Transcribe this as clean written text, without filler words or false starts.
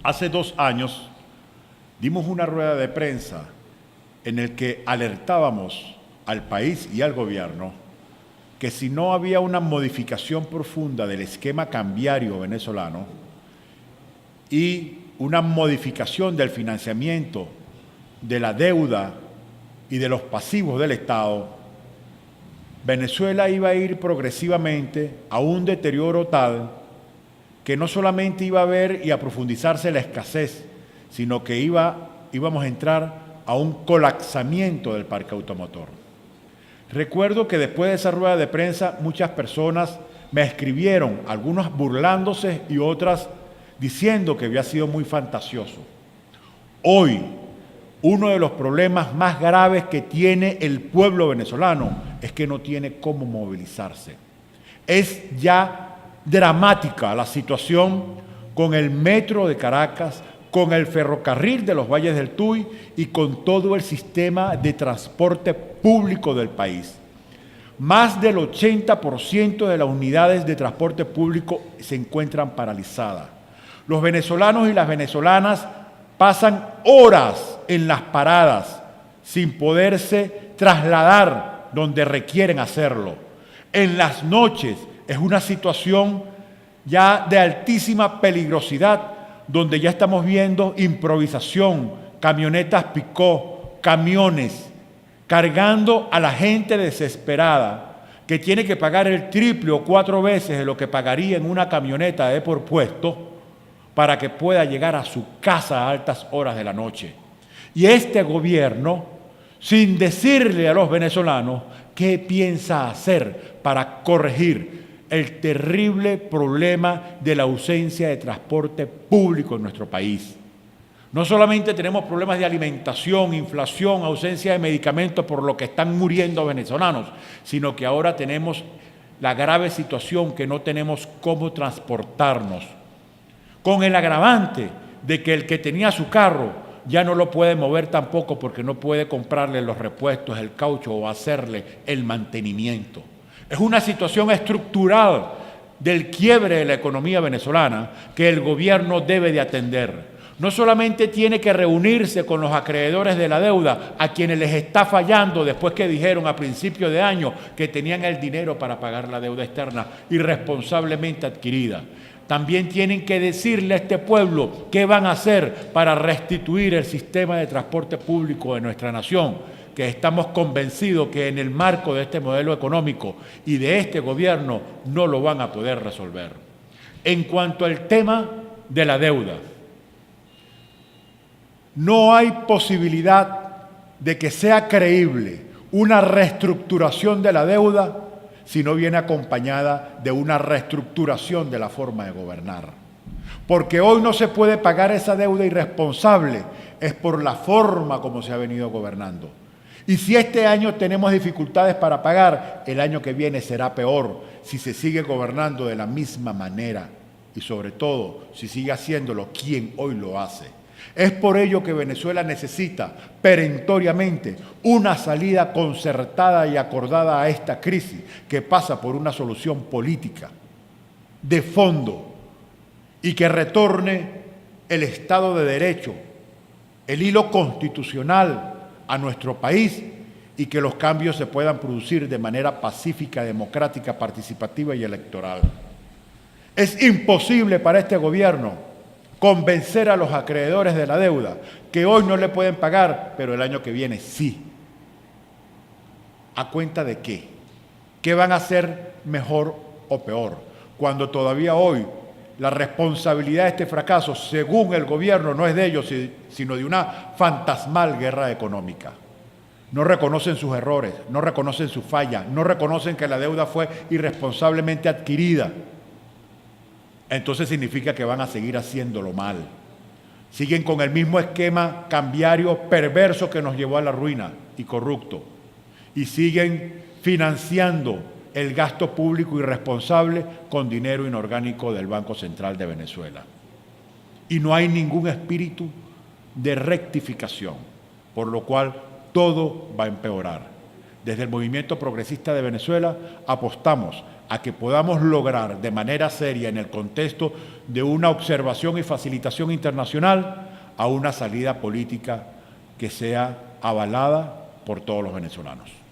Hace 2 años dimos una rueda de prensa en el que alertábamos al país y al gobierno que si no había una modificación profunda del esquema cambiario venezolano y una modificación del financiamiento de la deuda y de los pasivos del Estado, Venezuela iba a ir progresivamente a un deterioro tal que no solamente iba a haber y a profundizarse la escasez, sino que íbamos a entrar a un colapsamiento del parque automotor. Recuerdo que después de esa rueda de prensa muchas personas me escribieron, algunas burlándose y otras diciendo que había sido muy fantasioso. Hoy, uno de los problemas más graves que tiene el pueblo venezolano es que no tiene cómo movilizarse. Es ya dramática la situación con el metro de Caracas, con el ferrocarril de los Valles del Tuy y con todo el sistema de transporte público del país. Más del 80% de las unidades de transporte público se encuentran paralizadas. Los venezolanos y las venezolanas pasan horas en las paradas sin poderse trasladar donde requieren hacerlo. En las noches es una situación ya de altísima peligrosidad, donde ya estamos viendo improvisación, camionetas picó, camiones, cargando a la gente desesperada que tiene que pagar el triple o 4 veces de lo que pagaría en una camioneta de por puesto para que pueda llegar a su casa a altas horas de la noche. Y este gobierno, sin decirle a los venezolanos qué piensa hacer para corregir el terrible problema de la ausencia de transporte público en nuestro país. No solamente tenemos problemas de alimentación, inflación, ausencia de medicamentos por lo que están muriendo venezolanos, sino que ahora tenemos la grave situación que no tenemos cómo transportarnos, con el agravante de que el que tenía su carro ya no lo puede mover tampoco porque no puede comprarle los repuestos, el caucho o hacerle el mantenimiento. Es una situación estructural del quiebre de la economía venezolana que el gobierno debe de atender. No solamente tiene que reunirse con los acreedores de la deuda, a quienes les está fallando después que dijeron a principio de año que tenían el dinero para pagar la deuda externa irresponsablemente adquirida. También tienen que decirle a este pueblo qué van a hacer para restituir el sistema de transporte público de nuestra nación, que estamos convencidos que en el marco de este modelo económico y de este gobierno no lo van a poder resolver. En cuanto al tema de la deuda, no hay posibilidad de que sea creíble una reestructuración de la deuda si no viene acompañada de una reestructuración de la forma de gobernar. Porque hoy no se puede pagar esa deuda irresponsable, es por la forma como se ha venido gobernando. Y si este año tenemos dificultades para pagar, el año que viene será peor si se sigue gobernando de la misma manera y sobre todo si sigue haciéndolo quien hoy lo hace. Es por ello que Venezuela necesita perentoriamente una salida concertada y acordada a esta crisis que pasa por una solución política de fondo y que retorne el Estado de Derecho, el hilo constitucional a nuestro país y que los cambios se puedan producir de manera pacífica, democrática, participativa y electoral. Es imposible para este gobierno convencer a los acreedores de la deuda que hoy no le pueden pagar, pero el año que viene sí. ¿A cuenta de qué? ¿Qué van a hacer mejor o peor? Cuando todavía hoy la responsabilidad de este fracaso, según el gobierno, no es de ellos, sino de una fantasmal guerra económica. No reconocen sus errores, no reconocen su falla, no reconocen que la deuda fue irresponsablemente adquirida. Entonces significa que van a seguir haciéndolo mal. Siguen con el mismo esquema cambiario perverso que nos llevó a la ruina y corrupto. Y siguen financiando el gasto público irresponsable con dinero inorgánico del Banco Central de Venezuela. Y no hay ningún espíritu de rectificación, por lo cual todo va a empeorar. Desde el Movimiento Progresista de Venezuela apostamos a que podamos lograr de manera seria en el contexto de una observación y facilitación internacional a una salida política que sea avalada por todos los venezolanos.